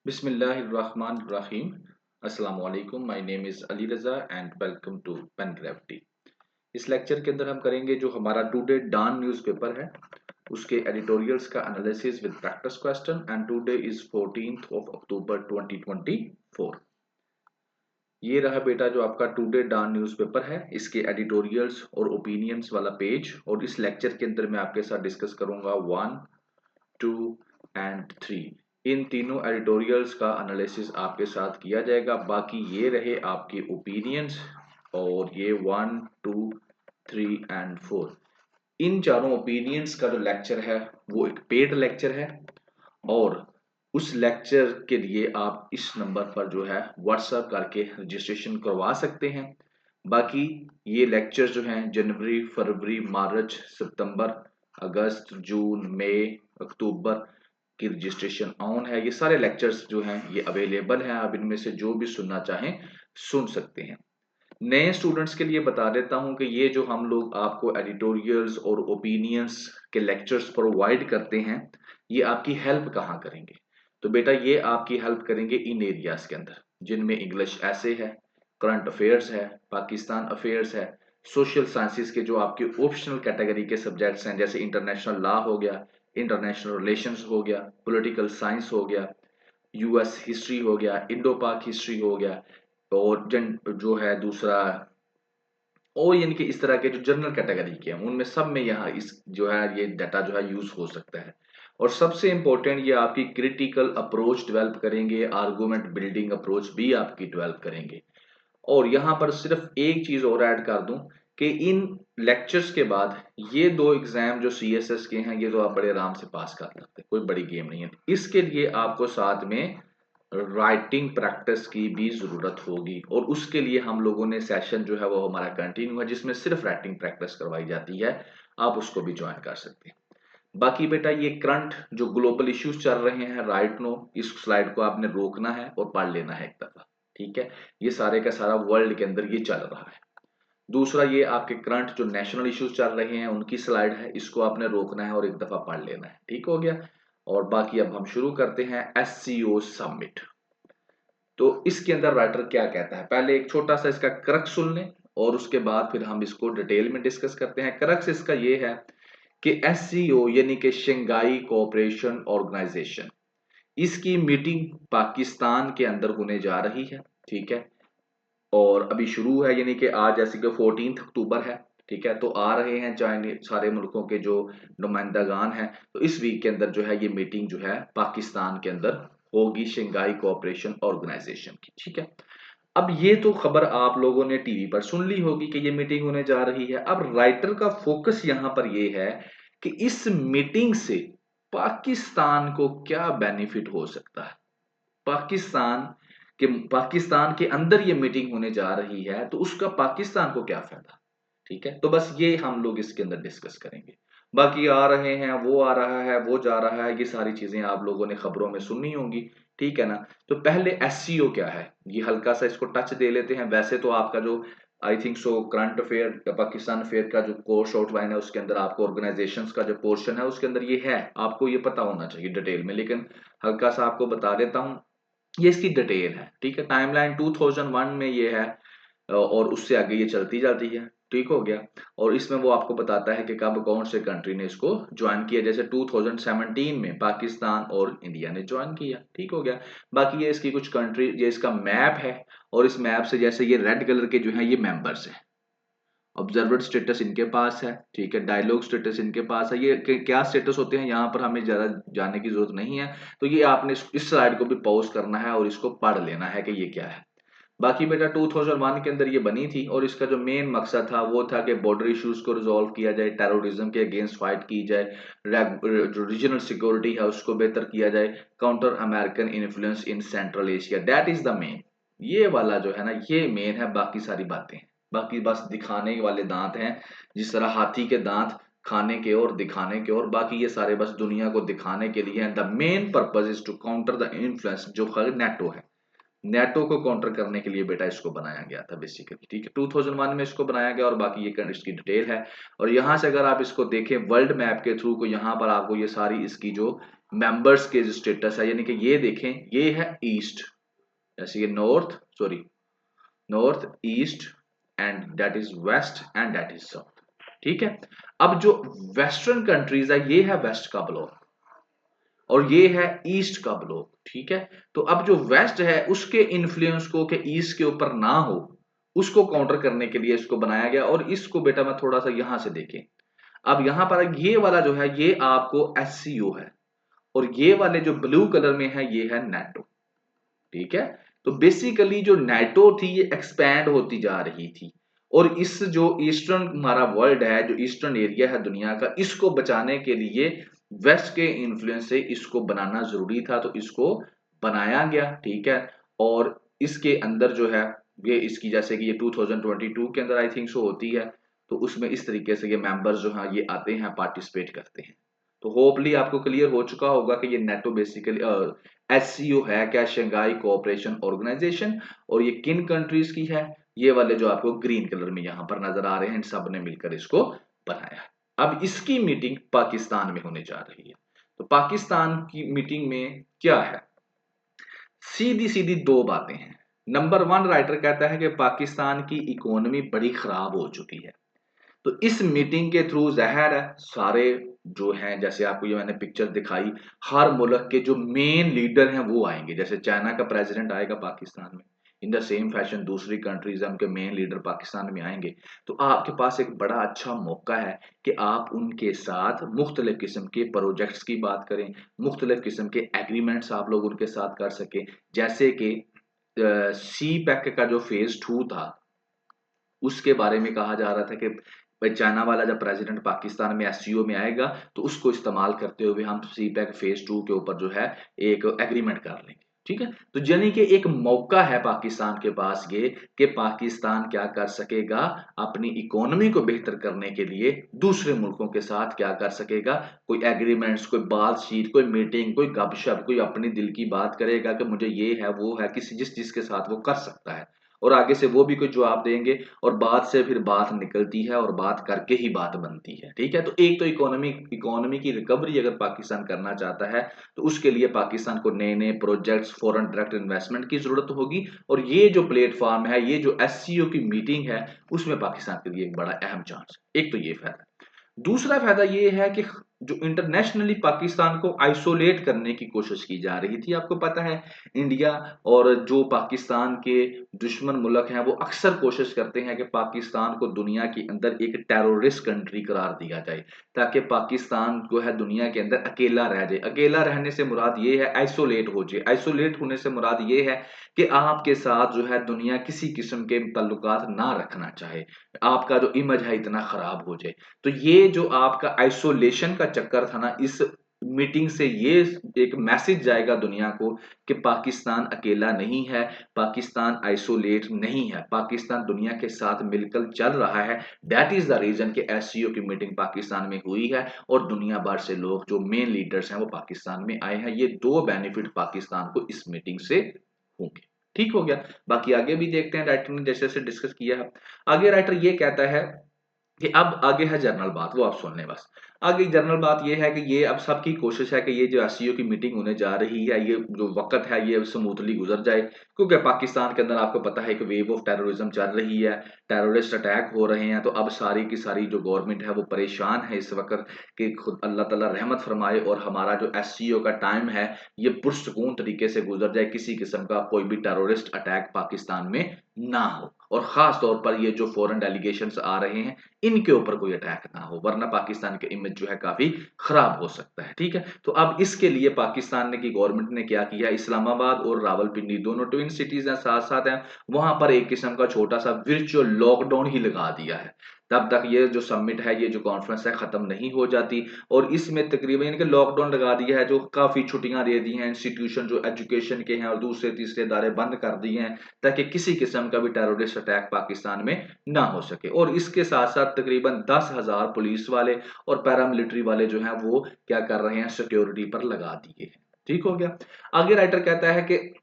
बिस्मिल्लाहिर्रहमानिर्रहीम। अस्सलाम वालेकुम। My name is Ali Raza and welcome to Pen Gravity. इस लेक्चर के अंदर हम करेंगे जो हमारा टुडे डॉन न्यूज़पेपर है उसके एडिटोरियल्स का analysis with practice question and today is 14th of October 2024। ये रहा बेटा जो आपका टुडे डॉन न्यूज़पेपर है, इसके एडिटोरियल्स और ओपिनियंस वाला पेज। और इस लेक्चर के अंदर मैं आपके साथ डिस्कस करूंगा 1, 2 एंड 3। इन तीनों एडिटोरियल्स का एनालिसिस आपके साथ किया जाएगा। बाकी ये रहे आपके ओपिनियंस और ये 1, 2, 3 एंड 4। इन चारों ओपिनियंस का जो लेक्चर है वो एक पेड लेक्चर है और उस लेक्चर के लिए आप इस नंबर पर जो है व्हाट्सएप करके रजिस्ट्रेशन करवा सकते हैं। बाकी ये लेक्चर जो हैं जनवरी, फरवरी, मार्च, सितंबर, अगस्त, जून, मई, अक्टूबर की रजिस्ट्रेशन ऑन है। ये सारे लेक्चर्स जो हैं ये अवेलेबल हैं, आप इनमें से जो भी सुनना चाहें सुन सकते हैं। नए स्टूडेंट्स के लिए बता देता हूं कि ये जो हम लोग आपको एडिटोरियल्स और ओपिनियंस के लेक्चर्स प्रोवाइड करते हैं ये आपकी हेल्प कहाँ करेंगे। तो बेटा ये आपकी हेल्प करेंगे इन एरियाज के अंदर जिनमें इंग्लिश ऐसे है, करंट अफेयर्स है, पाकिस्तान अफेयर्स है, सोशल साइंसेज के जो आपके ऑप्शनल कैटेगरी के सब्जेक्ट्स हैं जैसे इंटरनेशनल लॉ हो गया, इंटरनेशनल रिलेशंस हो गया, पॉलिटिकल साइंस हो गया, यूएस हिस्ट्री हो गया, इंडो पाक हिस्ट्री हो गया, और जन जो है दूसरा और यानी कि इस तरह के जो जनरल कैटेगरी के हैं उनमें सब में यहाँ इस जो है ये डाटा जो है यूज हो सकता है। और सबसे इंपॉर्टेंट ये आपकी क्रिटिकल अप्रोच डेवलप करेंगे, आर्गुमेंट बिल्डिंग अप्रोच भी आपकी डेवलप करेंगे। और यहाँ पर सिर्फ एक चीज और ऐड कर दूं कि इन लेक्चर्स के बाद ये दो एग्जाम जो सीएसएस के हैं ये तो आप बड़े आराम से पास कर सकते हैं, कोई बड़ी गेम नहीं है। इसके लिए आपको साथ में राइटिंग प्रैक्टिस की भी जरूरत होगी और उसके लिए हम लोगों ने सेशन जो है वो हमारा कंटिन्यू है जिसमें सिर्फ राइटिंग प्रैक्टिस करवाई जाती है, आप उसको भी ज्वाइन कर सकते हैं। बाकी बेटा ये करंट जो ग्लोबल इश्यूज चल रहे हैं राइट नो, इस स्लाइड को आपने रोकना है और पढ़ लेना है एक दफा, ठीक है। ये सारे का सारा वर्ल्ड के अंदर ये चल रहा है। दूसरा ये आपके करंट जो नेशनल इश्यूज चल रहे हैं उनकी स्लाइड है, इसको आपने रोकना है और एक दफा पढ़ लेना है, ठीक हो गया। और बाकी अब हम शुरू करते हैं एससीओ समिट। तो इसके अंदर राइटर क्या कहता है, पहले एक छोटा सा इसका क्रक्स सुन लें और उसके बाद फिर हम इसको डिटेल में डिस्कस करते हैं। क्रक्स इसका ये है कि एससीओ यानी कि शंघाई कोऑपरेशन ऑर्गेनाइजेशन, इसकी मीटिंग पाकिस्तान के अंदर होने जा रही है, ठीक है। और अभी शुरू है यानी कि आज जैसे कि 14 अक्टूबर है, ठीक है। तो आ रहे हैं चाइनीज सारे मुल्कों के जो नुमाइंदागान हैं, तो इस वीक के अंदर जो है ये मीटिंग जो है पाकिस्तान के अंदर होगी शंघाई कोऑपरेशन ऑर्गेनाइजेशन की, ठीक है। अब ये तो खबर आप लोगों ने टीवी पर सुन ली होगी कि ये मीटिंग होने जा रही है। अब राइटर का फोकस यहां पर ये है कि इस मीटिंग से पाकिस्तान को क्या बेनिफिट हो सकता है। पाकिस्तान पाकिस्तान के अंदर ये मीटिंग होने जा रही है तो उसका पाकिस्तान को क्या फायदा, ठीक है। तो बस ये हम लोग इसके अंदर डिस्कस करेंगे। बाकी आ रहे हैं, वो आ रहा है, वो जा रहा है, ये सारी चीजें आप लोगों ने खबरों में सुननी होंगी, ठीक है ना। तो पहले एससीओ क्या है ये हल्का सा इसको टच दे लेते हैं। वैसे तो आपका जो I think so current affair Pakistan affair का जो कोर्स आउटलाइन है उसके अंदर आपको ऑर्गेनाइजेशंस का जो पोर्शन है उसके अंदर ये है, आपको ये पता होना चाहिए डिटेल में, लेकिन हल्का सा आपको बता देता हूँ। ये इसकी डिटेल है, ठीक है। टाइमलाइन 2001 में ये है और उससे आगे ये चलती जाती है, ठीक हो गया। और इसमें वो आपको बताता है कि कब कौन से कंट्री ने इसको ज्वाइन किया, जैसे 2017 में पाकिस्तान और इंडिया ने ज्वाइन किया, ठीक हो गया। बाकी ये इसकी कुछ कंट्री, ये इसका मैप है और इस मैप से जैसे ये रेड कलर के जो है ये मेंबर्स हैं, ऑब्जर्वर स्टेटस इनके पास है, ठीक है। डायलॉग स्टेटस इनके पास है। ये क्या स्टेटस होते हैं यहाँ पर हमें ज्यादा जानने की जरूरत नहीं है। तो ये आपने इस स्लाइड को भी पॉज करना है और इसको पढ़ लेना है कि ये क्या है। बाकी बेटा 2001 के अंदर ये बनी थी और इसका जो मेन मकसद था वो था कि बॉर्डर इश्यूज को रिजॉल्व किया जाए, टेररिज्म के अगेंस्ट फाइट की जाए, जो रीजनल सिक्योरिटी है उसको बेहतर किया जाए, counter American influence in central Asia, that is the main. ये वाला जो है ना ये मेन है, बाकी सारी बातें हैं। बाकी बस दिखाने वाले दांत हैं, जिस तरह हाथी के दांत खाने के और दिखाने के और, बाकी ये सारे बस दुनिया को दिखाने के लिए हैं। The main purpose is to counter the influence जो नेटो है, नेटो को काउंटर करने के लिए बेटा इसको बनाया गया था बेसिकली, ठीक है। 2001 में इसको बनाया गया और बाकी ये इसकी डिटेल है। और यहाँ से अगर आप इसको देखें वर्ल्ड मैप के थ्रू को यहाँ पर आपको ये सारी इसकी जो मेंबर्स के जो स्टेटस है, यानी कि ये देखें, ये है ईस्ट, जैसे ये north east and that is west and that is south. ठीक है, अब जो वेस्टर्न कंट्रीज है ये है वेस्ट का ब्लॉक और ये है ईस्ट का ब्लॉक। ठीक है, तो अब जो वेस्ट है उसके इन्फ्लुएंस को कि ईस्ट के ऊपर ना हो, उसको काउंटर करने के लिए इसको बनाया गया। और इसको बेटा मैं थोड़ा सा यहां से देखें, अब यहां पर ये वाला जो है ये आपको एससीओ है और ये वाले जो ब्लू कलर में है ये है नेटो। ठीक है, तो बेसिकली जो नेटो थी ये एक्सपैंड होती जा रही थी और इस जो ईस्टर्न हमारा वर्ल्ड है, जो ईस्टर्न एरिया है दुनिया का, इसको बचाने के लिए वेस्ट के इन्फ्लुएंस से इसको बनाना जरूरी था, तो इसको बनाया गया। ठीक है, और इसके अंदर जो है ये इसकी जैसे कि ये 2022 के अंदर आई थिंक सो होती है, तो उसमें इस तरीके से ये मेंबर्स जो है ये आते हैं, पार्टिसिपेट करते हैं। तो होपली आपको क्लियर हो चुका होगा कि ये नेटो बेसिकली एससीओ है क्या, शंघाई कोऑपरेशन ऑर्गेनाइजेशन, और ये किन कंट्रीज की है, ये वाले जो आपको ग्रीन कलर में यहां पर नजर आ रहे हैं, इन सब ने मिलकर इसको बनाया है। अब इसकी मीटिंग पाकिस्तान में होने जा रही है। तो पाकिस्तान की मीटिंग में क्या है, सीधी सीधी दो बातें हैं। नंबर वन, राइटर कहता है कि पाकिस्तान की इकोनॉमी बड़ी खराब हो चुकी है, तो इस मीटिंग के थ्रू ज़ाहिर है सारे जो हैं, जैसे आपको ये मैंने पिक्चर दिखाई, हर मुल्क के जो मेन लीडर हैं वो आएंगे। जैसे चाइना का प्रेसिडेंट आएगा पाकिस्तान में, इन द सेम फैशन दूसरी कंट्रीज हैं उनके मेन लीडर पाकिस्तान में आएंगे। तो आपके पास एक बड़ा अच्छा मौका है कि आप उनके साथ मुख्तलिफ किस्म के प्रोजेक्ट्स की बात करें, मुख्तलिफ किस्म के एग्रीमेंट्स आप लोग उनके साथ कर सकें। जैसे कि सी पैक का जो फेज 2 था उसके बारे में कहा जा रहा था कि भाई चाइना वाला जब प्रेसिडेंट पाकिस्तान में एससीओ में आएगा तो उसको इस्तेमाल करते हुए हम सी पैक फेज 2 के ऊपर जो है एक एग्रीमेंट कर लेंगे। ठीक है, तो यानी कि एक मौका है पाकिस्तान के पास ये कि पाकिस्तान क्या कर सकेगा, अपनी इकोनॉमी को बेहतर करने के लिए दूसरे मुल्कों के साथ क्या कर सकेगा, कोई एग्रीमेंट्स, कोई बातचीत, कोई मीटिंग, कोई गपशप, कोई अपनी दिल की बात करेगा कि मुझे ये है वो है, किसी जिस चीज के साथ वो कर सकता है और आगे से वो भी कोई जवाब देंगे और बात से फिर बात निकलती है और बात करके ही बात बनती है। ठीक है, तो एक तो इकोनॉमी की रिकवरी अगर पाकिस्तान करना चाहता है तो उसके लिए पाकिस्तान को नए नए प्रोजेक्ट्स, फॉरेन डायरेक्ट इन्वेस्टमेंट की जरूरत होगी और ये जो प्लेटफॉर्म है, ये जो एससीओ की मीटिंग है, उसमें पाकिस्तान के लिए एक बड़ा अहम चांस है। एक तो ये फायदा, दूसरा फायदा ये है कि जो इंटरनेशनली पाकिस्तान को आइसोलेट करने की कोशिश की जा रही थी। आपको पता है इंडिया और जो पाकिस्तान के दुश्मन मुल्क हैं वो अक्सर कोशिश करते हैं कि पाकिस्तान को दुनिया के अंदर एक टेररिस्ट कंट्री करार दिया जाए, ताकि पाकिस्तान जो है दुनिया के अंदर अकेला रह जाए। अकेला रहने से मुराद ये है आइसोलेट हो जाए, आइसोलेट होने से मुराद ये है कि आपके साथ जो है दुनिया किसी किस्म के ताल्लुकात ना रखना चाहे, आपका जो इमेज है इतना खराब हो जाए। तो ये जो आपका आइसोलेशन का चक्कर था ना, इस मीटिंग से ये एक मैसेज जाएगा दुनिया को कि पाकिस्तान अकेला नहीं है, पाकिस्तान आइसोलेट नहीं है, पाकिस्तान दुनिया के साथ मिलकर चल रहा है। दैट इज द रीजन कि एससीओ की मीटिंग पाकिस्तान में हुई है और दुनिया भर से लोग जो मेन लीडर्स हैं वो पाकिस्तान में आए हैं। ये दो बेनिफिट पाकिस्तान को इस मीटिंग से होंगे। ठीक हो गया, बाकी आगे भी देखते हैं, राइटर ने जैसे जैसे डिस्कस किया है। आगे राइटर ये कहता है कि अब आगे है जनरल बात, वो आप सुन लें बस। आगे जनरल बात ये है कि ये अब सबकी कोशिश है कि ये जो एससीओ की मीटिंग होने जा रही है, ये जो वक्त है ये स्मूथली गुजर जाए, क्योंकि पाकिस्तान के अंदर आपको पता है कि वेव ऑफ टेररिज्म चल रही है, टेररिस्ट अटैक हो रहे हैं। तो अब सारी की सारी जो गवर्नमेंट है वो परेशान है इस वक्त कि खुद अल्लाह ताला रहमत फरमाए और हमारा जो एससीओ का टाइम है ये पुरसकून तरीके से गुजर जाए, किसी किस्म का कोई भी टेररिस्ट अटैक पाकिस्तान में ना हो, और खास तौर पर ये जो फॉरेन डेलीगेशंस आ रहे हैं इनके ऊपर कोई अटैक ना हो, वरना पाकिस्तान के इमेज जो है काफी खराब हो सकता है। ठीक है, तो अब इसके लिए पाकिस्तान ने की गवर्नमेंट ने क्या किया, इस्लामाबाद और रावलपिंडी दोनों ट्विन सिटीज हैं, साथ साथ हैं, वहां पर एक किस्म का छोटा सा वर्चुअल लॉकडाउन ही लगा दिया है तब तक ये जो समिट है, ये जो कॉन्फ्रेंस है खत्म नहीं हो जाती। और इसमें तकरीबन यानी कि लॉकडाउन लगा दिया है, जो काफी छुट्टियां दे दी हैं, इंस्टीट्यूशन जो एजुकेशन के हैं और दूसरे तीसरे इदारे बंद कर दिए हैं ताकि किसी किस्म का भी टेररिस्ट अटैक पाकिस्तान में ना हो सके। और इसके साथ साथ तकरीबन 10,000 पुलिस वाले और पैरामिलिट्री वाले जो हैं वो क्या कर रहे हैं, सिक्योरिटी पर लगा दिए हैं। ठीक हो गया, आगे राइटर कहता है कि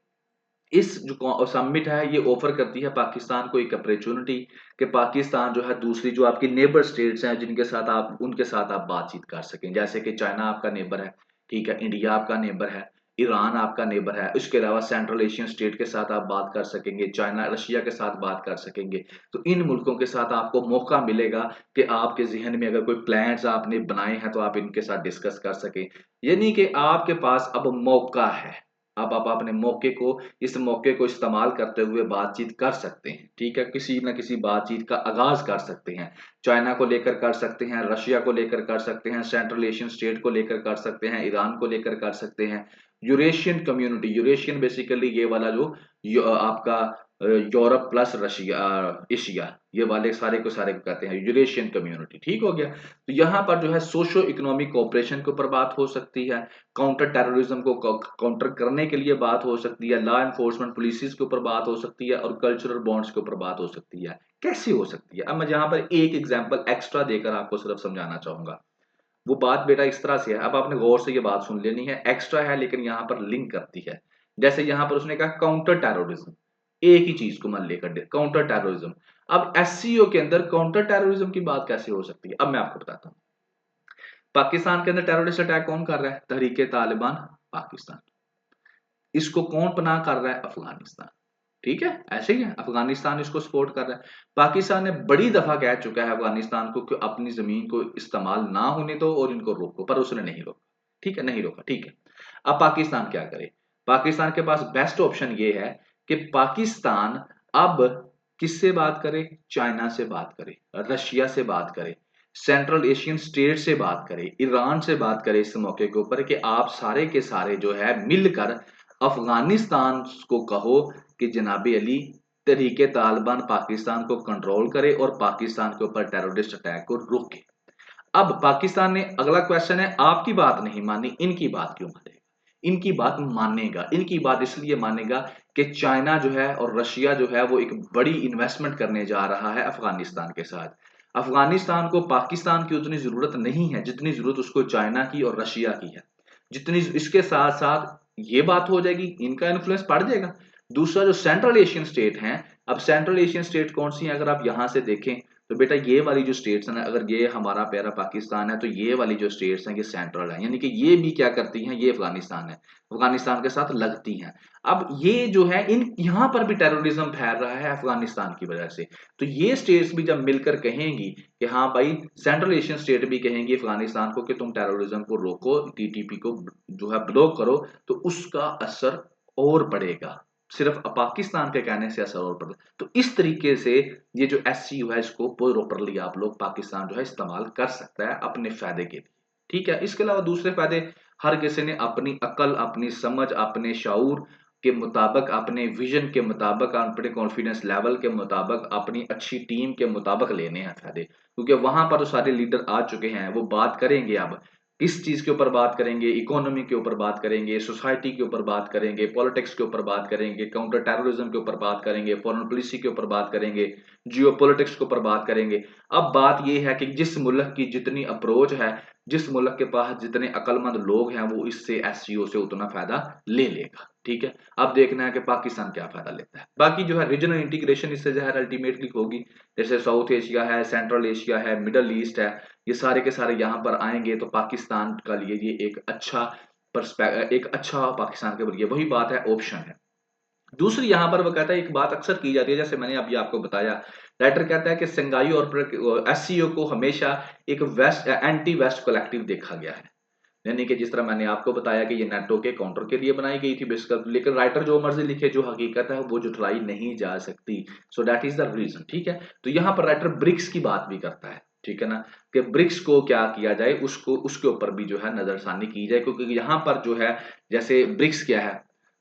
इस जो समिट है ये ऑफर करती है पाकिस्तान को एक अपॉर्चुनिटी कि पाकिस्तान जो है दूसरी जो आपकी नेबर स्टेट्स हैं जिनके साथ आप उनके साथ आप बातचीत कर सकें। जैसे कि चाइना आपका नेबर है, ठीक है, इंडिया आपका नेबर है, ईरान आपका नेबर है, इसके अलावा सेंट्रल एशियन स्टेट के साथ आप बात कर सकेंगे, चाइना रशिया के साथ बात कर सकेंगे। तो इन मुल्कों के साथ आपको मौका मिलेगा कि आपके जहन में अगर कोई प्लान्स आपने बनाए हैं तो आप इनके साथ डिस्कस कर सकें। यानी कि आपके पास अब मौका है, अब आप अपने मौके को इस मौके को इस्तेमाल करते हुए बातचीत कर सकते हैं। ठीक है, किसी ना किसी बातचीत का आगाज कर सकते हैं। चाइना को लेकर कर सकते हैं, रशिया को लेकर कर सकते हैं, सेंट्रल एशियन स्टेट को लेकर कर सकते हैं, ईरान को लेकर कर सकते हैं, यूरेशियन कम्युनिटी, यूरेशियन बेसिकली ये वाला जो आपका यूरोप प्लस रशिया एशिया, ये वाले सारे को सारे को कहते हैं यूरेशियन कम्युनिटी। ठीक हो गया। तो यहाँ पर जो है सोशो इकोनॉमिक कोऑपरेशन के ऊपर बात हो सकती है, काउंटर टेररिज्म को काउंटर करने के लिए बात हो सकती है, लॉ एनफोर्समेंट पुलिस के ऊपर बात हो सकती है, और कल्चरल बॉन्ड्स के ऊपर बात हो सकती है। कैसे हो सकती है? अब मैं यहाँ पर एक एग्जांपल एक्स्ट्रा देकर आपको सिर्फ समझाना चाहूंगा। वो बात बेटा इस तरह से है, अब आपने गौर से ये बात सुन लेनी है, एक्स्ट्रा है लेकिन यहाँ पर लिंक करती है। जैसे यहाँ पर उसने कहा काउंटर टेररिज्म, एक ही चीज को मन लेकर काउंटर टेररिज्म। अब एससीओ के अंदर काउंटर टेररिज्म की बात कैसे हो सकती है? अब मैं आपको बताता हूँ। पाकिस्तान के अंदर टेररिस्ट अटैक कौन कर रहा है? तहरीके तालिबान पाकिस्तान। इसको कौन पनाह कर रहा है? अफगानिस्तान। ठीक है, ऐसे ही है, अफगानिस्तान इसको सपोर्ट कर रहा है। पाकिस्तान ने बड़ी दफा कह चुका है अफगानिस्तान को कि अपनी जमीन को इस्तेमाल ना होने दो और इनको रोको, पर उसने नहीं रोका। ठीक है, नहीं रोका। ठीक है, अब पाकिस्तान क्या करे? पाकिस्तान के पास बेस्ट ऑप्शन ये है कि पाकिस्तान अब किससे बात करे? चाइना से बात करे, रशिया से बात करे, सेंट्रल एशियन स्टेट से बात करे, ईरान से बात करे इस मौके के ऊपर कि आप सारे के सारे जो है मिलकर अफगानिस्तान को कहो कि जनाबे अली तहरीके तालिबान पाकिस्तान को कंट्रोल करे और पाकिस्तान के ऊपर टेररिस्ट अटैक को रोके। अब पाकिस्तान ने अगला क्वेश्चन है, आपकी बात नहीं मानी, इनकी बात क्यों मानेगा? इनकी बात मानेगा, इनकी बात इसलिए मानेगा कि चाइना जो है और रशिया जो है वो एक बड़ी इन्वेस्टमेंट करने जा रहा है अफगानिस्तान के साथ। अफगानिस्तान को पाकिस्तान की उतनी जरूरत नहीं है जितनी जरूरत उसको चाइना की और रशिया की है। जितनी इसके साथ साथ ये बात हो जाएगी, इनका इन्फ्लुएंस बढ़ जाएगा। दूसरा जो सेंट्रल एशियन स्टेट हैं, अब सेंट्रल एशियन स्टेट कौन सी है? अगर आप यहां से देखें तो बेटा ये वाली जो स्टेट्स है ना, अगर ये हमारा प्यारा पाकिस्तान है तो ये वाली जो स्टेट्स हैं ये सेंट्रल है, यानी कि ये भी क्या करती हैं? ये अफगानिस्तान है, अफगानिस्तान के साथ लगती हैं। अब ये जो है इन यहाँ पर भी टेररिज्म फैल रहा है अफगानिस्तान की वजह से। तो ये स्टेट्स भी जब मिलकर कहेंगी कि हाँ भाई, सेंट्रल एशियन स्टेट भी कहेंगी अफगानिस्तान को कि तुम टेररिज्म को रोको, टीटीपी को जो है ब्लॉक करो, तो उसका असर और बढ़ेगा। सिर्फ पाकिस्तान के कहने से असर और बढ़ेगा। तो इस तरीके से ये जो एससीओ है इसको प्रॉपरली आप लोग पाकिस्तान जो है इस्तेमाल कर सकता है अपने फायदे के लिए। ठीक है, इसके अलावा दूसरे फायदे, हर किसी ने अपनी अकल, अपनी समझ, अपने शाऊर के मुताबिक, अपने विजन के मुताबिक, अपने कॉन्फिडेंस लेवल के मुताबिक, अपनी अच्छी टीम के मुताबिक लेने हैं फायदे, क्योंकि वहां पर सारे लीडर आ चुके हैं। वो बात करेंगे, अब किस चीज के ऊपर बात करेंगे? इकोनॉमी के ऊपर बात करेंगे, सोसाइटी के ऊपर बात करेंगे, पॉलिटिक्स के ऊपर बात करेंगे, काउंटर टेररिज्म के ऊपर बात करेंगे, फॉरेन पॉलिसी के ऊपर बात करेंगे, जियो पॉलिटिक्स के ऊपर बात करेंगे। अब बात यह है कि जिस मुल्क की जितनी अप्रोच है, जिस मुल्क के पास जितने अक्लमंद लोग हैं, वो इससे एससीओ से उतना फायदा ले लेगा। ठीक है, अब देखना है कि पाकिस्तान क्या फायदा लेता है। बाकी जो है रीजनल इंटीग्रेशन इससे जो है अल्टीमेटली होगी, जैसे साउथ एशिया है, सेंट्रल एशिया है, मिडल ईस्ट है, ये सारे के सारे यहाँ पर आएंगे तो पाकिस्तान का लिए ये एक अच्छा एक अच्छा पाकिस्तान के लिए वही बात है, ऑप्शन है। दूसरी यहाँ पर वो कहता है, एक बात अक्सर की जाती है, जैसे मैंने अभी आपको बताया, राइटर कहता है कि संघाई और एससीओ को हमेशा एक वेस्ट एंटी वेस्ट कलेक्टिव देखा गया है। यानी कि जिस तरह मैंने आपको बताया कि ये नेटो के काउंटर के लिए बनाई गई थी बेसिकली, लेकिन राइटर जो मर्जी लिखे, जो हकीकत है वो जुटलाई नहीं जा सकती। So that is the reason. ठीक है, तो यहाँ पर राइटर ब्रिक्स की बात भी करता है। ठीक है ना, कि ब्रिक्स को क्या किया जाए, उसको उसके ऊपर भी जो है नजरसानी की जाए, क्योंकि यहाँ पर जो है, जैसे ब्रिक्स क्या है?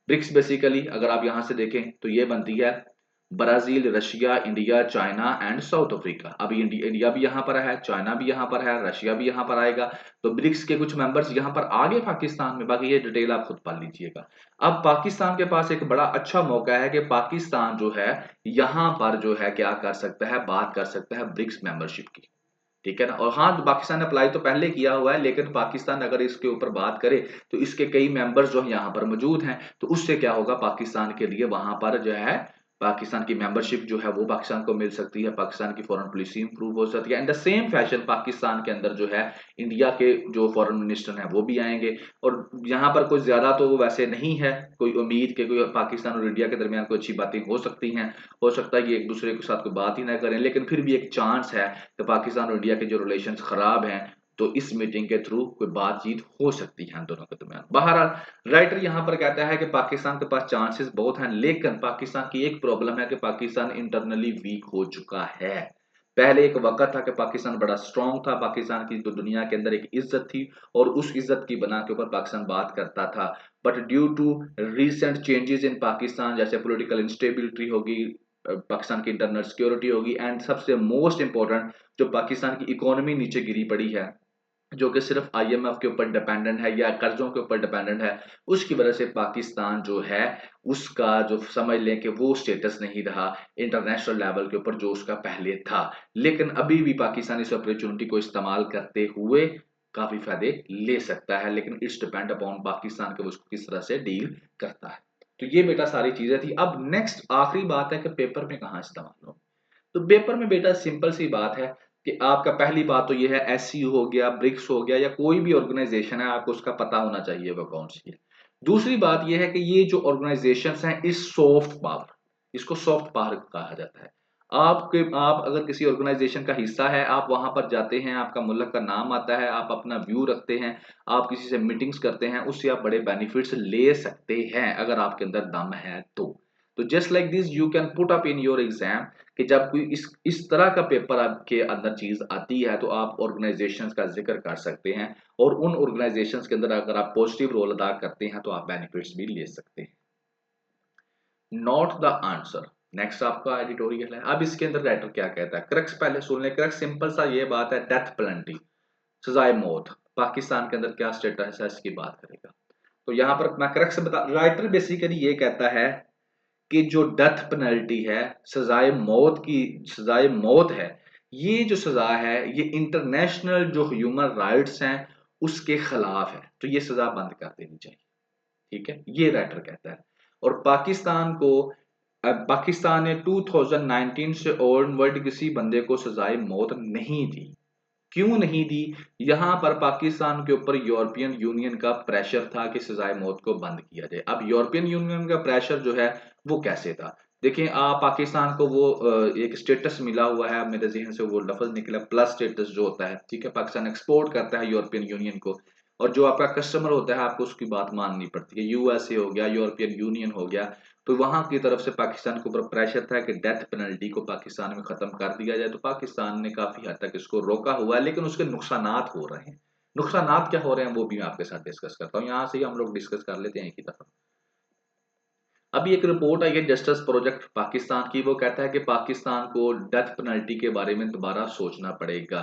ब्रिक्स बेसिकली अगर आप यहां से देखें तो ये बनती है Brazil, Russia, India, China and south Africa. अभी इंडिया भी यहाँ पर है, चाइना भी यहाँ पर है, रशिया भी यहाँ पर आएगा। तो ब्रिक्स के कुछ मेंबर्स यहाँ पर आगे पाकिस्तान में, बाकी ये डिटेल आप खुद पढ़ लीजिएगा। अब पाकिस्तान के पास एक बड़ा अच्छा मौका है कि पाकिस्तान जो है यहाँ पर जो है क्या कर सकता है, बात कर सकता है ब्रिक्स मेंबरशिप की। ठीक है ना, और हाँ, पाकिस्तान ने अप्लाई तो पहले किया हुआ है, लेकिन पाकिस्तान अगर इसके ऊपर बात करे तो इसके कई मेंबर्स जो यहाँ पर मौजूद हैं, तो उससे क्या होगा, पाकिस्तान के लिए वहां पर जो है पाकिस्तान की मेंबरशिप जो है वो पाकिस्तान को मिल सकती है, पाकिस्तान की फॉरेन पॉलिसी इंप्रूव हो सकती है। And the same fashion Pakistan के अंदर जो है इंडिया के जो फॉरेन मिनिस्टर हैं वो भी आएंगे। और यहाँ पर कोई ज्यादा तो वैसे नहीं है कोई उम्मीद कि कोई पाकिस्तान और इंडिया के दरमियान कोई अच्छी बातें हो सकती हैं। हो सकता है कि एक दूसरे के साथ कोई बात ही ना करें, लेकिन फिर भी एक चांस है कि पाकिस्तान और इंडिया के जो रिलेशन खराब हैं तो इस मीटिंग के थ्रू कोई बातचीत हो सकती है दोनों के दरमियान। बहरहाल राइटर यहाँ पर कहता है कि पाकिस्तान के पास चांसेस बहुत हैं, लेकिन पाकिस्तान की एक प्रॉब्लम है कि पाकिस्तान इंटरनली वीक हो चुका है। पहले एक वक्त था कि पाकिस्तान बड़ा स्ट्रांग था, पाकिस्तान की तो दुनिया के अंदर एक इज्जत थी और उस इज्जत की बना के ऊपर पाकिस्तान बात करता था। But due to recent changes in Pakistan, जैसे पॉलिटिकल इंस्टेबिलिटी होगी, पाकिस्तान की इंटरनल सिक्योरिटी होगी, एंड सबसे मोस्ट इंपॉर्टेंट जो पाकिस्तान की इकोनॉमी नीचे गिरी पड़ी है, जो कि सिर्फ आईएमएफ के ऊपर डिपेंडेंट है या कर्जों के ऊपर डिपेंडेंट है, उसकी वजह से पाकिस्तान जो है उसका जो समझ लें कि वो स्टेटस नहीं रहा इंटरनेशनल लेवल के ऊपर जो उसका पहले था। लेकिन अभी भी पाकिस्तान इस अपॉर्चुनिटी को इस्तेमाल करते हुए काफी फायदे ले सकता है, लेकिन इट्स डिपेंड अपॉन पाकिस्तान के वो उसको किस तरह से डील करता है। तो ये बेटा सारी चीजें थी। अब नेक्स्ट आखिरी बात है कि पेपर में कहाँ इस्तेमाल हो। तो पेपर में बेटा सिंपल सी बात है कि आपका पहली बात तो ये है एससीओ हो गया, ब्रिक्स हो गया या कोई भी ऑर्गेनाइजेशन है आपको उसका पता होना चाहिए वो कौन सी है। दूसरी बात ये है कि ये जो ऑर्गेनाइजेशंस हैं इस सॉफ्ट पावर, इसको सॉफ्ट पावर कहा जाता है। आप अगर किसी ऑर्गेनाइजेशन का हिस्सा है, आप वहां पर जाते हैं, आपका मुल्क का नाम आता है, आप अपना व्यू रखते हैं, आप किसी से मीटिंग्स करते हैं, उससे आप बड़े बेनिफिट्स ले सकते हैं अगर आपके अंदर दम है तो just like this you can put up in your exam कि जब कोई इस तरह का पेपर आपके अंदर चीज आती है तो आप ऑर्गेनाइजेशंस का जिक्र कर सकते हैं और उन ऑर्गेनाइजेशंस के अंदर अगर आप पॉजिटिव रोल अदा करते हैं तो आप बेनिफिट्स भी ले सकते हैं। नॉट द आंसर, नेक्स्ट आपका एडिटोरियल है। अब इसके अंदर राइटर क्या कहता है, क्रक्स पहले सुन ले। क्रक्स सिंपल सा ये बात है, डेथ पेनल्टी, सजाए मौत पाकिस्तान के अंदर क्या स्टेटस है इसकी बात करेगा। तो यहाँ पर मैं क्रक्स बता, राइटर बेसिकली ये कहता है कि जो डेथ पेनल्टी है, सजाए मौत की सजाए मौत है, ये जो सजा है ये इंटरनेशनल जो ह्यूमन राइट्स हैं उसके खिलाफ है, तो ये सजा बंद कर देनी चाहिए। ठीक है, ये राइटर कहता है। और पाकिस्तान को पाकिस्तान ने 2019 से ऑनवर्ड किसी बंदे को सजाए मौत नहीं दी। क्यों नहीं दी? यहां पर पाकिस्तान के ऊपर यूरोपियन यूनियन का प्रेशर था कि सजाए मौत को बंद किया जाए। अब यूरोपियन यूनियन का प्रेशर जो है वो कैसे था, देखिए आप पाकिस्तान को वो एक स्टेटस मिला हुआ है, मेरे जहन से वो लफ्ज निकला प्लस स्टेटस जो होता है। ठीक है, पाकिस्तान एक्सपोर्ट करता है यूरोपियन यूनियन को, और जो आपका कस्टमर होता है आपको उसकी बात माननी पड़ती है। यूएसए हो गया, यूरोपियन यूनियन हो गया, तो वहां की तरफ से पाकिस्तान के ऊपर प्रेशर था कि डेथ पेनल्टी को पाकिस्तान में खत्म कर दिया जाए। तो पाकिस्तान ने काफी हद तक इसको रोका हुआ है, लेकिन उसके नुकसानात हो रहे हैं। नुकसानात क्या हो रहे हैं वो भी मैं आपके साथ डिस्कस करता हूँ, यहाँ से ही हम लोग डिस्कस कर लेते हैं एक ही दफा। अभी एक रिपोर्ट आई है जस्टिस प्रोजेक्ट पाकिस्तान की, वो कहता है कि पाकिस्तान को डेथ पेनल्टी के बारे में दोबारा सोचना पड़ेगा।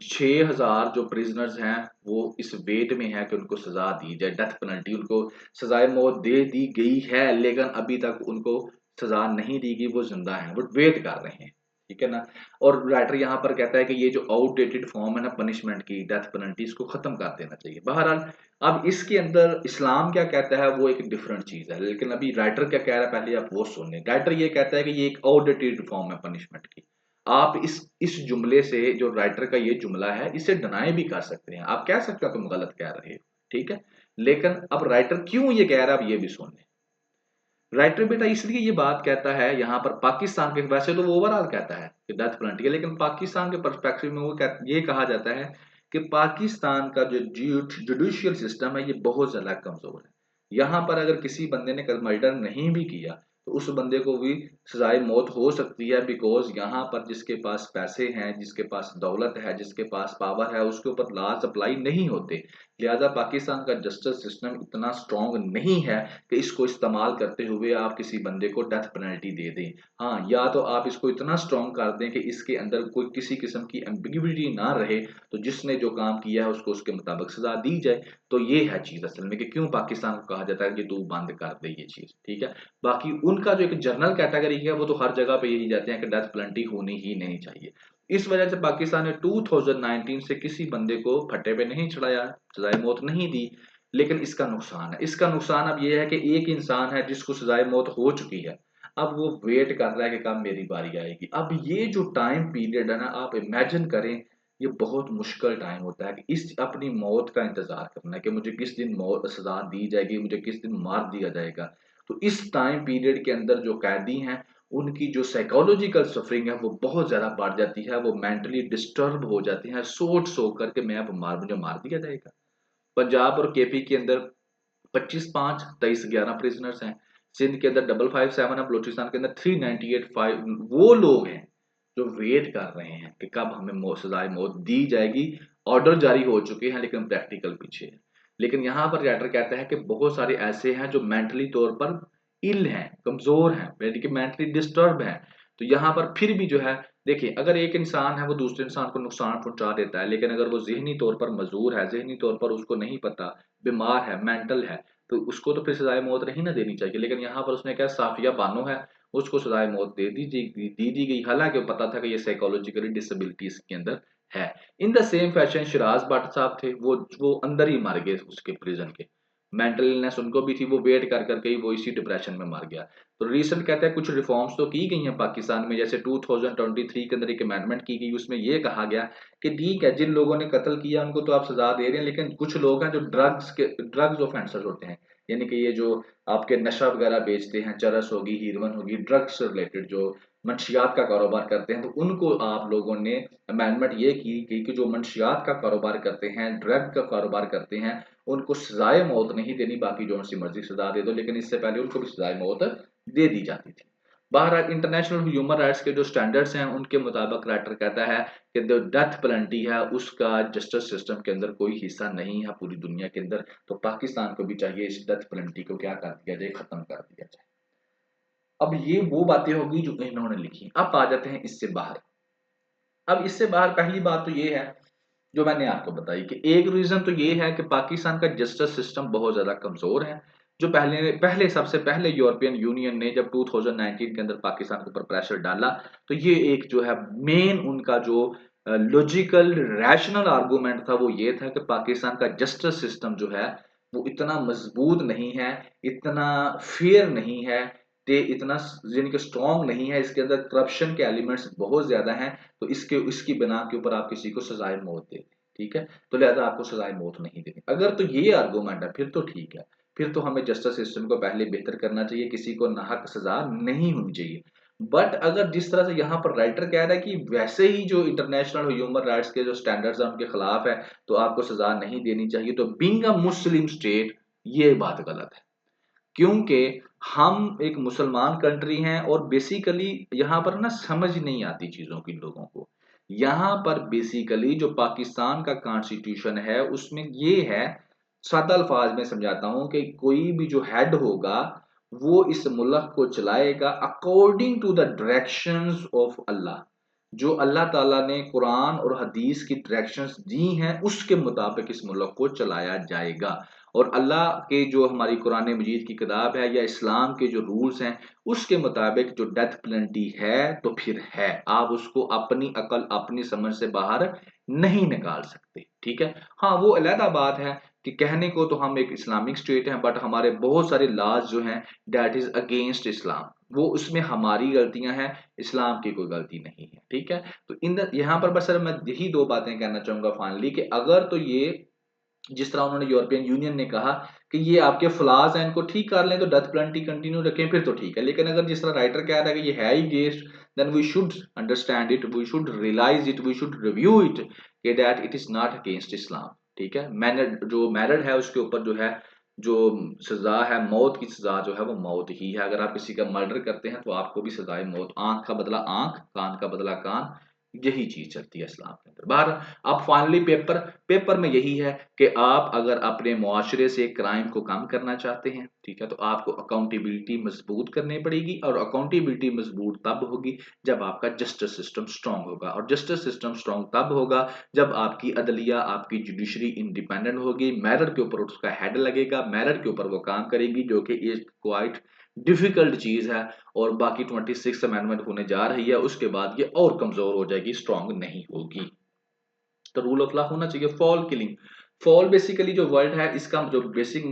6000 जो प्रिजनर्स हैं वो इस वेट में है कि उनको सजा दी जाए, डेथ पेनल्टी उनको सजाए मौत दे दी गई है, लेकिन अभी तक उनको सजा नहीं दी गई, वो जिंदा है, वो वेट कर रहे हैं। ठीक है ना। और राइटर यहाँ पर कहता है कि ये जो आउटडेटेड फॉर्म है ना पनिशमेंट की, डेथ पेनल्टी, इसको खत्म कर देना चाहिए। बहरहाल अब इसके अंदर इस्लाम क्या कहता है वो एक डिफरेंट चीज है, लेकिन अभी राइटर क्या कह रहा है पहले आप वो सुन लें। राइटर ये कहता है कि ये एक आउटडेटेड फॉर्म है पनिशमेंट की। आप इस जुमले से, जो राइटर का ये जुमला है, इसे डिनाई भी कर सकते हैं, आप कह सकते हो तुम गलत कह रहे हो। ठीक है, लेकिन अब राइटर क्यों ये कह रहा है अब ये भी सुन लें। राइटर बेटा इसलिए ये बात कहता है यहाँ पर पाकिस्तान के, वैसे तो वो ओवरऑल कहता है कि डेथ पेनल्टी है, लेकिन पाकिस्तान के पर्सपेक्टिव में वो ये कहा जाता है कि पाकिस्तान का जो जुडिशियल सिस्टम है ये बहुत ज्यादा कमजोर है। यहाँ पर अगर किसी बंदे ने मर्डर नहीं भी किया तो उस बंदे को भी सजाए मौत हो सकती है, बिकॉज यहाँ पर जिसके पास पैसे हैं, जिसके पास दौलत है, जिसके पास पावर है, उसके ऊपर लॉज अप्लाई नहीं होते। लिहाजा पाकिस्तान का जस्टिस सिस्टम इतना स्ट्रांग नहीं है कि इसको इस्तेमाल करते हुए आप किसी बंदे को डेथ पेनल्टी दे दें। हाँ, या तो आप इसको इतना स्ट्रांग कर दें कि इसके अंदर कोई किसी किस्म की एम्बिग्युइटी ना रहे, तो जिसने जो काम किया है उसको उसके मुताबिक सजा दी जाए। तो ये है चीज असल में कि क्यों पाकिस्तान को कहा जाता है कि तू बंद कर दे ये चीज। ठीक है, बाकी उनका जो एक जनरल कैटेगरी है वो तो हर जगह पे यही जाते हैं कि डेथ पेनल्टी होनी ही नहीं चाहिए। इस वजह से पाकिस्तान ने 2019 से किसी बंदे को फट्टे पे नहीं चढ़ाया, सजाए मौत नहीं दी। लेकिन इसका नुकसान है, इसका नुकसान अब ये है कि एक इंसान है जिसको सजाए मौत हो चुकी है, अब वो वेट कर रहा है कि कब मेरी बारी आएगी। अब ये जो टाइम पीरियड है ना, आप इमेजिन करें, ये बहुत मुश्किल टाइम होता है कि इस अपनी मौत का इंतजार करना है कि मुझे किस दिन मौत सजा दी जाएगी, मुझे किस दिन मार दिया जाएगा। तो इस टाइम पीरियड के अंदर जो कैदी हैं, उनकी जो साइकोलॉजिकल सफरिंग है वो बहुत ज्यादा बढ़ जाती है, वो मेंटली डिस्टर्ब हो जाती है, सोच सोच करके मैं अब मुझे मार दिया जाएगा। पंजाब और केपी के अंदर 25/5 23/11 प्रिजनर्स हैं। सिंध के अंदर 557 है, बलूचिस्तान के अंदर 398 वो लोग हैं जो वेट कर रहे हैं कि कब हमें सजाए मौत दी जाएगी। ऑर्डर जारी हो चुके हैं लेकिन प्रैक्टिकल पीछे है। लेकिन यहाँ पर राइटर कहता है कि बहुत सारे ऐसे हैं जो मेंटली तौर पर इल हैं, कमजोर हैं, यानी कि मेंटली डिस्टर्ब हैं। तो यहाँ पर फिर भी जो है, देखिए, अगर एक इंसान है वो दूसरे इंसान को नुकसान पहुंचा देता है, लेकिन अगर वो ज़हनी तौर पर मजबूर है, ज़हनी तौर पर उसको नहीं पता, बीमार है, मेंटल है, तो उसको तो फिर सजाए मौत नहीं ना देनी चाहिए। लेकिन यहाँ पर उसने क्या, साफिया बानो है, उसको सजाए मौत दे दी गई, हालांकि वो पता था कि ये साइकोलॉजिकली डिसेबिलिटी इसके अंदर है। In the same fashion Shiraz Bhatt साहब थे, वो अंदर ही मर गए उसके प्रिजन के। मेंटल इलनेस उनको भी थी, वो वेट कर करके ही वो इसी डिप्रेशन में मर गया। तो रिसेंट कहते हैं कुछ रिफॉर्म्स तो की गई हैं पाकिस्तान में, जैसे 2023 के अंदर एक अमेंडमेंट की गई, उसमें ये कहा गया कि ठीक है, जिन लोगों ने कत्ल किया उनको तो आप सजा दे रहे हैं, लेकिन कुछ लोग हैं जो ड्रग्स ऑफेंसर्स होते हैं, यानी कि ये जो आपके नशा वगैरह बेचते हैं, चरस होगी, हीरोइन होगी, ड्रग्स से रिलेटेड जो मंशियात का कारोबार करते हैं, तो उनको आप लोगों ने अमेंडमेंट ये की कि जो मंशियात का कारोबार करते हैं, ड्रग का कारोबार करते हैं, उनको सजाए मौत नहीं देनी, बाकी जो उनकी मर्जी सजा दे दो, लेकिन इससे पहले उनको भी सजाए मौत दे दी जाती थी। बहरहाल इंटरनेशनल ह्यूमन राइट्स के जो स्टैंडर्ड्स हैं उनके मुताबिक राइटर कहता है कि जो डेथ पेनल्टी है उसका जस्टिस सिस्टम के अंदर कोई हिस्सा नहीं है पूरी दुनिया के अंदर। तो पाकिस्तान को भी चाहिए इस डेथ पेनल्टी को क्या कर दिया जाए, खत्म कर दिया जाए। अब ये वो बातें होगी जो इन्होंने लिखी। अब आ जाते हैं इससे बाहर। अब इससे बाहर पहली बात तो ये है जो मैंने आपको बताई कि एक रीजन तो ये है कि पाकिस्तान का जस्टिस सिस्टम बहुत ज्यादा कमजोर है। जो पहले पहले सबसे पहले यूरोपियन यूनियन ने जब 2019 के अंदर पाकिस्तान के ऊपर प्रेशर डाला, तो ये एक जो है मेन उनका जो लॉजिकल रैशनल आर्गुमेंट था वो ये था कि पाकिस्तान का जस्टिस सिस्टम जो है वो इतना मजबूत नहीं है, इतना फेयर नहीं है, ते इतना यानी कि स्ट्रांग नहीं है, इसके अंदर करप्शन के एलिमेंट्स बहुत ज्यादा हैं। तो इसकी बिना के ऊपर आप किसी को सजाए मौत देते, ठीक है, तो लिहाजा आपको सजाए मौत नहीं देनी। अगर तो ये आर्गूमेंट है फिर तो ठीक है, फिर तो हमें जस्टिस सिस्टम को पहले बेहतर करना चाहिए, किसी को नाहक सजा नहीं होनी चाहिए। बट अगर जिस तरह से यहाँ पर राइटर कह रहा है कि वैसे ही जो इंटरनेशनल ह्यूमन राइट्स के जो स्टैंडर्ड्स हैं उनके खिलाफ है, तो आपको सजा नहीं देनी चाहिए, तो बीइंग अ मुस्लिम स्टेट ये बात गलत है। क्योंकि हम एक मुसलमान कंट्री हैं और बेसिकली यहाँ पर ना समझ नहीं आती चीजों की लोगों को। यहाँ पर बेसिकली जो पाकिस्तान का कॉन्स्टिट्यूशन है उसमें ये है, सादा अल्फाज में समझाता हूं, कि कोई भी जो हेड होगा वो इस मुल्क को चलाएगा according to the directions of Allah. जो अल्लाह ताला ने कुरान और हदीस की डायरेक्शंस दी हैं उसके मुताबिक इस मुल्क को चलाया जाएगा। और अल्लाह के जो हमारी कुरान मजीद की किताब है या इस्लाम के जो रूल्स हैं उसके मुताबिक जो डेथ पेनल्टी है तो फिर है, आप उसको अपनी अकल अपनी समझ से बाहर नहीं निकाल सकते, ठीक है। हाँ, वो अलहदा बात है कि कहने को तो हम एक इस्लामिक स्टेट हैं, बट हमारे बहुत सारे लॉज जो हैं दैट इज अगेंस्ट इस्लाम, वो उसमें हमारी गलतियां हैं, इस्लाम की कोई गलती नहीं है, ठीक है। तो यहाँ पर बस सर मैं यही दो बातें कहना चाहूंगा फाइनली, कि अगर तो ये जिस तरह उन्होंने यूरोपियन यूनियन ने कहा कि ये आपके फ्लॉज हैं इनको ठीक कर लें तो डेथ पेनल्टी कंटिन्यू रखें फिर तो ठीक है, लेकिन अगर जिस तरह राइटर कह रहा है कि ये है ही guest, then we should understand it, we should realise it, we should review it कि that it is not against Islam, ठीक है। मैरिड जो मैरिड है उसके ऊपर जो है जो सजा है मौत की सजा जो है वो मौत ही है। अगर आप किसी का मर्डर करते हैं तो आपको भी सजाए मौत, आंख का बदला आंख, कान का बदला कान, यही चीज चलती है इस्लाम के अंदर। बाहर अब फाइनली पेपर में यही है कि आप अगर अपने मुआशरे से क्राइम को कम करना चाहते हैं, ठीक है, तो आपको अकाउंटेबिलिटी मजबूत करनी पड़ेगी, और अकाउंटेबिलिटी मजबूत तब होगी जब आपका जस्टिस सिस्टम स्ट्रांग होगा, और जस्टिस सिस्टम स्ट्रांग तब होगा जब आपकी अदलिया, आपकी जुडिशरी इंडिपेंडेंट होगी, मेरिट के ऊपर उसका हेड लगेगा, मेरिट के ऊपर वो काम करेगी, जो कि इज क्वाइट डिफिकल्ट चीज है। और बाकी 26 अमेंडमेंट होने जा रही है, उसके बाद ये और कमजोर हो जाएगी, स्ट्रांग नहीं होगी। तो रूल ऑफ लॉ होना चाहिए। फॉल किलिंग, फॉल बेसिकली जो वर्ड है इसका जो बेसिक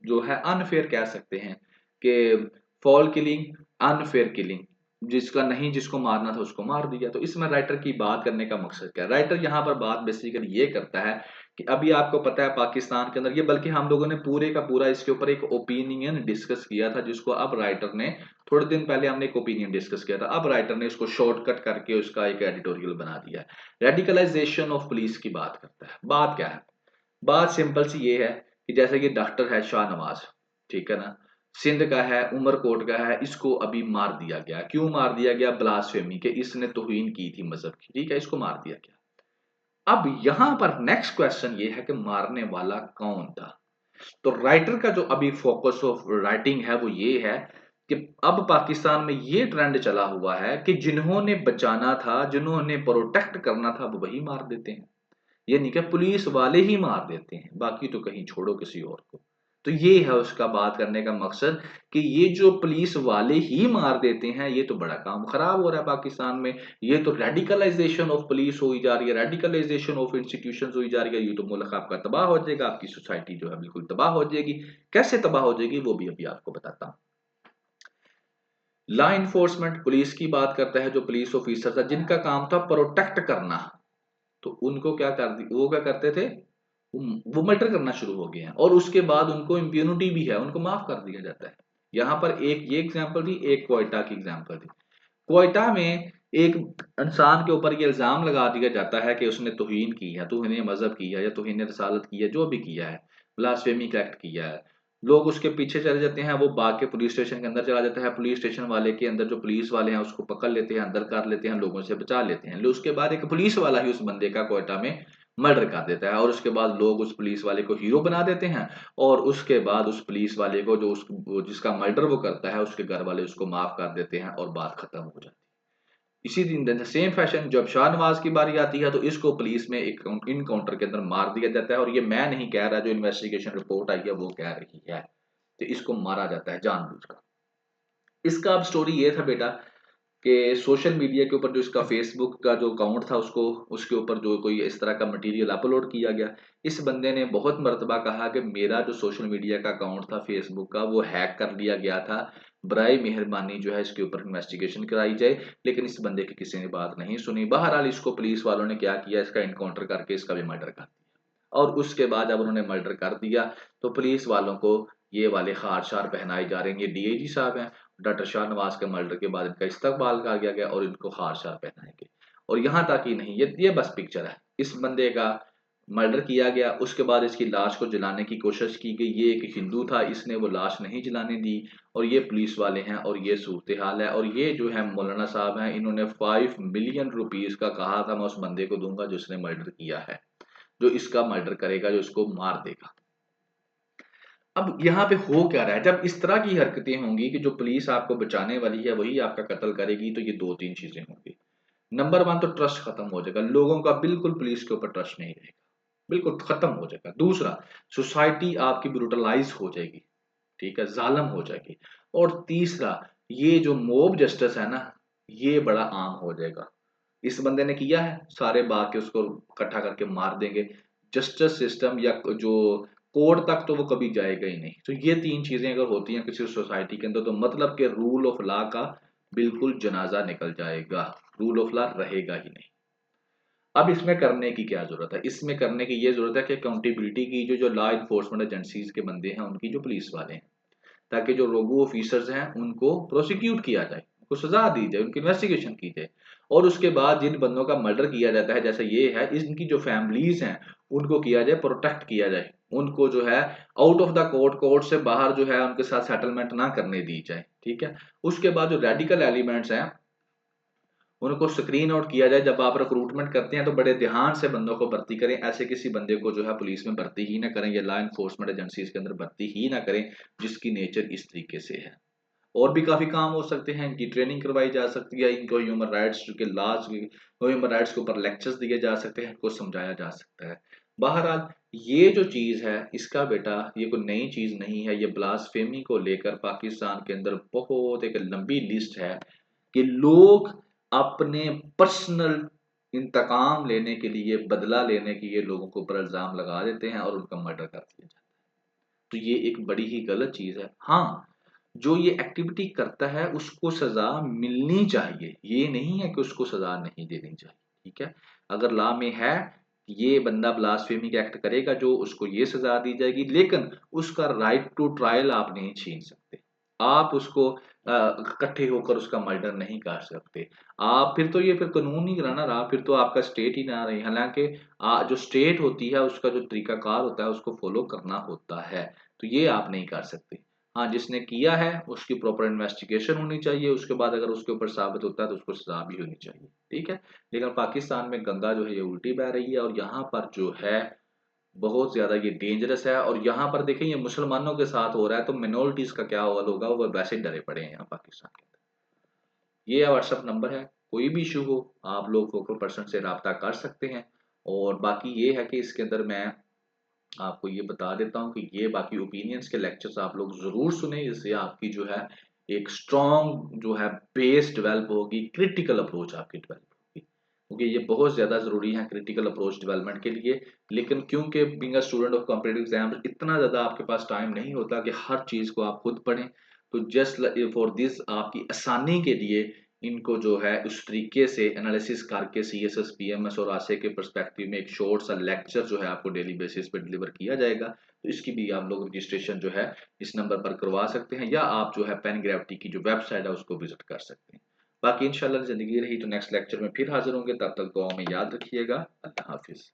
जो है अनफेयर कह सकते हैं कि फॉल किलिंग अनफेयर किलिंग, जिसको मारना था उसको मार दिया। तो इसमें राइटर की बात करने का मकसद क्या है? राइटर यहाँ पर बात बेसिकली ये करता है कि अभी आपको पता है पाकिस्तान के अंदर ये, बल्कि हम लोगों ने पूरे का पूरा इसके ऊपर एक ओपिनियन डिस्कस किया था, जिसको अब राइटर ने, थोड़े दिन पहले हमने एक ओपिनियन डिस्कस किया था, अब राइटर ने उसको शॉर्टकट करके उसका एक एडिटोरियल बना दिया है। रेडिकलाइजेशन ऑफ पुलिस की बात करता है। बात क्या है? बात सिंपल सी ये है कि जैसे कि डॉक्टर है शाहनवाज, ठीक है ना, सिंध का है, उमरकोट का है, इसको अभी मार दिया गया। क्यों मार दिया गया? ब्लास्फेमी के, इसने तौहीन की थी मजहब की, ठीक है, इसको मार दिया गया। अब यहां पर नेक्स्ट क्वेश्चन ये है कि मारने वाला कौन था? तो राइटर का जो अभी फोकस ऑफ राइटिंग है वो ये है कि अब पाकिस्तान में ये ट्रेंड चला हुआ है कि जिन्होंने बचाना था, जिन्होंने प्रोटेक्ट करना था, वो वही मार देते हैं। ये नहीं कि पुलिस वाले ही मार देते हैं, बाकी तो कहीं छोड़ो किसी और को। तो ये है उसका बात करने का मकसद कि ये जो पुलिस वाले ही मार देते हैं, ये तो बड़ा काम खराब हो रहा है पाकिस्तान में। ये तो रेडिकलाइजेशन ऑफ पुलिस हुई जा रही है, रेडिकलाइजेशन ऑफ इंस्टीट्यूशंस हुई जा रही है। ये तो मुल्क आपका तबाह हो जाएगा, आपकी सोसाइटी जो है बिल्कुल तबाह हो जाएगी। कैसे तबाह हो जाएगी वो भी अभी आपको बताता हूं। लॉ इन्फोर्समेंट पुलिस की बात करता है, जो पुलिस ऑफिसर था जिनका काम था प्रोटेक्ट करना, तो उनको क्या कर दी, वो क्या करते थे, वो मर्डर करना शुरू हो गए हैं। और उसके बाद उनको इम्प्यूनिटी भी है, उनको माफ कर दिया जाता है। यहाँ पर एक ये एग्जांपल थी, एक क्वेटा की एग्जांपल थी। क्वेटा में एक इंसान के ऊपर ये इल्जाम लगा दिया जाता है कि उसने तौहीन की है, तौहीन मजहब की है, या तौहीन रसालत की है, जो भी किया है, ब्लास्फेमी का एक्ट किया है। लोग उसके पीछे चले जाते हैं, वो भाग के पुलिस स्टेशन के अंदर चला जाता है। पुलिस स्टेशन वाले के अंदर जो पुलिस वाले हैं उसको पकड़ लेते हैं, अंदर कर लेते हैं, लोगों से बचा लेते हैं। उसके बाद एक पुलिस वाला ही उस बंदे का क्वेटा में मर्डर कर देता है, और उसके बाद लोग उस पुलिस वाले को हीरो बना देते हैं। और उसके बाद उस पुलिस वाले को, जिसका मर्डर वो करता है, उसके घर वाले उसको माफ कर देते हैं और बात खत्म हो जाती है। इसी दिन सेम फैशन जब शाहनवाज की बारी आती है, तो इसको पुलिस में एक इनकाउंटर के अंदर मार दिया जाता है। और ये मैं नहीं कह रहा, जो इन्वेस्टिगेशन रिपोर्ट आई है वो कह रही है, तो इसको मारा जाता है जानबूझकर। इसका अब स्टोरी ये था बेटा कि सोशल मीडिया के ऊपर जो इसका फेसबुक का जो अकाउंट था, उसको, उसके ऊपर जो कोई इस तरह का मटेरियल अपलोड किया गया। इस बंदे ने बहुत मर्तबा कहा कि मेरा जो सोशल मीडिया का अकाउंट था फेसबुक का, वो हैक कर लिया गया था, बराए मेहरबानी जो है इसके ऊपर इन्वेस्टिगेशन कराई जाए। लेकिन इस बंदे की किसी ने बात नहीं सुनी। बहरहाल इसको पुलिस वालों ने क्या किया, इसका इनकाउंटर करके इसका भी मर्डर कर दिया। और उसके बाद जब उन्होंने मर्डर कर दिया, तो पुलिस वालों को ये वाले खार शार पहनाए जा रहे हैं। ये डीआईजी साहब हैं, डॉक्टर शाहनवाज के मर्डर के बाद इनका इस्तकबाल किया गया और इनको खार शार पहनाएंगे। और यहाँ तक ही नहीं, ये बस पिक्चर है। इस बंदे का मर्डर किया गया, उसके बाद इसकी लाश को जलाने की कोशिश की गई। ये एक हिंदू था, इसने वो लाश नहीं जलाने दी, और ये पुलिस वाले हैं, और ये सूरत हाल है। और ये जो है मौलाना साहब हैं, इन्होंने 5 मिलियन रुपीज का कहा था मैं उस बंदे को दूंगा जिसने मर्डर किया है, जो इसका मर्डर करेगा, जो इसको मार देगा। अब यहाँ पे हो क्या रहा है, जब इस तरह की हरकतें होंगी कि जो पुलिस आपको बचाने वाली है वही आपका कत्ल करेगी, तो ये 2-3 चीजें होंगी। नंबर 1 तो ट्रस्ट खत्म हो जाएगा, लोगों का बिल्कुल पुलिस के ऊपर ट्रस्ट नहीं रहेगा, बिल्कुल खत्म हो जाएगा। दूसरा, सोसाइटी आपकी ब्रूटलाइज हो जाएगी, ठीक है, जालिम हो जाएगी। और तीसरा, ये जो मॉब जस्टिस है ना, ये बड़ा आम हो जाएगा। इस बंदे ने किया है, सारे भाग के उसको इकट्ठा करके मार देंगे। जस्टिस सिस्टम या जो कोर्ट तक तो वो कभी जाएगा ही नहीं। तो ये 3 चीजें अगर होती हैं किसी सोसाइटी के अंदर, तो मतलब कि रूल ऑफ लॉ का बिल्कुल जनाजा निकल जाएगा, रूल ऑफ लॉ रहेगा ही नहीं। अब इसमें करने की क्या जरूरत है? इसमें करने की ये जरूरत है कि अकाउंटेबिलिटी की, जो लॉ इन्फोर्समेंट एजेंसीज के बंदे हैं उनकी, जो पुलिस वाले हैं, ताकि जो रोगू ऑफिसर्स हैं उनको प्रोसिक्यूट किया जाए, उनको सजा दी जाए, उनकी इन्वेस्टिगेशन की जाए। और उसके बाद जिन बंदों का मर्डर किया जाता है, जैसे ये है, इनकी जो फैमिलीज हैं उनको किया जाए, प्रोटेक्ट किया जाए, उनको जो है out of the court, court से बाहर जो है उनके साथ सेटलमेंट ना करने दी जाए, ठीक है। उसके बाद जो रेडिकल एलिमेंट्स हैं उनको स्क्रीन आउट किया जाए। जब आप रिक्रूटमेंट करते हैं तो बड़े ध्यान से बंदों को भर्ती करें, ऐसे किसी बंदे को जो है पुलिस में भर्ती ही ना करें, या लॉ इन्फोर्समेंट एजेंसीज के अंदर भर्ती ही ना करें जिसकी नेचर इस तरीके से है। और भी काफी काम हो सकते हैं, इनकी ट्रेनिंग करवाई जा सकती है, इनको ह्यूमन राइट्स के लॉज, ह्यूमन राइट्स के ऊपर लेक्चर्स दिए जा सकते हैं, इनको समझाया जा सकता है। बहरहाल ये जो चीज है इसका बेटा, ये कोई नई चीज नहीं है। ये ब्लास्फेमी को लेकर पाकिस्तान के अंदर बहुत एक लंबी लिस्ट है कि लोग अपने पर्सनल इंतकाम लेने के लिए, बदला लेने के लिए लोगों के ऊपर इल्जाम लगा देते हैं और उनका मर्डर कर दिया जाता है। तो ये एक बड़ी ही गलत चीज है। हाँ, जो ये एक्टिविटी करता है उसको सजा मिलनी चाहिए, ये नहीं है कि उसको सजा नहीं देनी चाहिए। ठीक है, अगर लॉ में है ये बंदा ब्लास्फेमी एक्ट करेगा जो उसको ये सजा दी जाएगी, लेकिन उसका राइट टू ट्रायल आप नहीं छीन सकते। आप उसको इकट्ठे होकर उसका मर्डर नहीं कर सकते। आप फिर तो ये फिर कानून ही ना रहा, फिर तो आपका स्टेट ही ना रही। हालांकि जो स्टेट होती है उसका जो तरीकाकार होता है उसको फॉलो करना होता है, तो ये आप नहीं कर सकते। हाँ, जिसने किया है उसकी प्रॉपर इन्वेस्टिगेशन होनी चाहिए, उसके बाद अगर उसके ऊपर साबित होता है तो उसको सजा भी होनी चाहिए। ठीक है, लेकिन पाकिस्तान में गंगा जो है ये उल्टी बह रही है, और यहाँ पर जो है बहुत ज्यादा ये डेंजरस है। और यहाँ पर देखें ये मुसलमानों के साथ हो रहा है, तो मिनोरिटीज का क्या हाल होगा, वो वैसे ही डरे पड़े हैं यहाँ पाकिस्तान के अंदर। ये व्हाट्सएप नंबर है, कोई भी इशू हो आप लोग फोकल पर्सन से रब्ता कर सकते हैं। और बाकी ये है कि इसके अंदर मैं आपको ये बता देता हूँ कि ये बाकी ओपिनियंस के लेक्चर्स आप लोग ज़रूर सुने, इससे आपकी जो है एक स्ट्रॉन्ग जो है बेस डेवलप होगी, क्रिटिकल अप्रोच आपकी डेवलप होगी, क्योंकि ये बहुत ज़्यादा ज़रूरी है क्रिटिकल अप्रोच डेवलपमेंट के लिए। लेकिन क्योंकि being a student of competitive exam इतना ज़्यादा आपके पास टाइम नहीं होता कि हर चीज़ को आप खुद पढ़ें, तो जस्ट फॉर दिस आपकी आसानी के लिए इनको जो है उस तरीके से एनालिसिस करके सीएसएस, पीएमएस और आरसे के पर्सपेक्टिव में एक शॉर्ट सा लेक्चर जो है आपको डेली बेसिस पे डिलीवर किया जाएगा। तो इसकी भी आप लोग रजिस्ट्रेशन जो है इस नंबर पर करवा सकते हैं, या आप जो है पेन ग्रेविटी की जो वेबसाइट है उसको विजिट कर सकते हैं। बाकी इंशाल्लाह जिंदगी रही तो नेक्स्ट लेक्चर में फिर हाजिर होंगे, तब तक दुआ में याद रखिएगा। अल्लाह हाफिज।